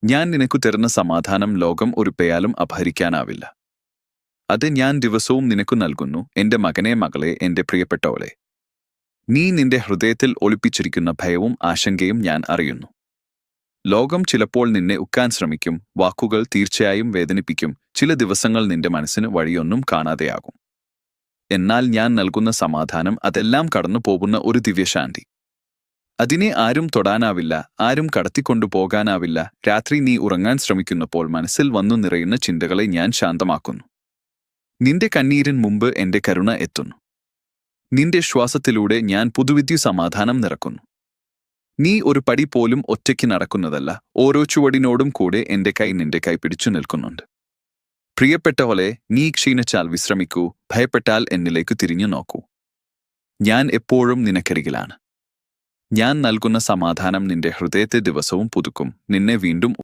ഞാൻ നിനക്കു തരുന്ന സമാധാനം ലോകം ഒരു പേയാലും അപഹരിക്കാനാവില്ല. അത് ഞാൻ ദിവസവും നിനക്കു നൽകുന്നു, എന്റെ മകനെ, മകളെ, എന്റെ പ്രിയപ്പെട്ടവളെ. നീ നിന്റെ ഹൃദയത്തിൽ ഒളിപ്പിച്ചിരിക്കുന്ന ഭയവും ആശങ്കയും ഞാൻ അറിയുന്നു. ലോകം ചിലപ്പോൾ നിന്നെ ഉക്കാൻ ശ്രമിക്കും, വാക്കുകൾ തീർച്ചയായും വേദനിപ്പിക്കും, ചില ദിവസങ്ങൾ നിന്റെ മനസ്സിന് വഴിയൊന്നും കാണാതെയാകും. എന്നാൽ ഞാൻ നൽകുന്ന സമാധാനം അതെല്ലാം കടന്നു പോകുന്ന ഒരു ദിവ്യശാന്തി. അതിനെ ആരും തൊടാനാവില്ല, ആരും കടത്തിക്കൊണ്ടു പോകാനാവില്ല. രാത്രി നീ ഉറങ്ങാൻ ശ്രമിക്കുന്നപ്പോൾ മനസ്സിൽ വന്നു നിറയുന്ന ചിന്തകളെ ഞാൻ ശാന്തമാക്കുന്നു. നിന്റെ കണ്ണീരിന് മുമ്പ് എന്റെ കരുണ എത്തുന്നു. നിന്റെ ശ്വാസത്തിലൂടെ ഞാൻ പുതുവിദ്യു സമാധാനം നിറക്കുന്നു. നീ ഒരു പടി പോലും ഒറ്റയ്ക്ക് നടക്കുന്നതല്ല, ഓരോ ചുവടിനോടും കൂടെ എന്റെ കൈ നിന്റെ കൈ പിടിച്ചു നിൽക്കുന്നുണ്ട്. പ്രിയപ്പെട്ടവളെ, നീ ക്ഷീണിച്ചാൽ വിശ്രമിക്കൂ, ഭയപ്പെട്ടാൽ എന്നിലേക്ക് തിരിഞ്ഞു നോക്കൂ. ഞാൻ എപ്പോഴും നിനക്കരികിലാണ്. ഞാൻ നൽകുന്ന സമാധാനം നിന്റെ ഹൃദയത്തെ ദിവസവും പുതുക്കും, നിന്നെ വീണ്ടും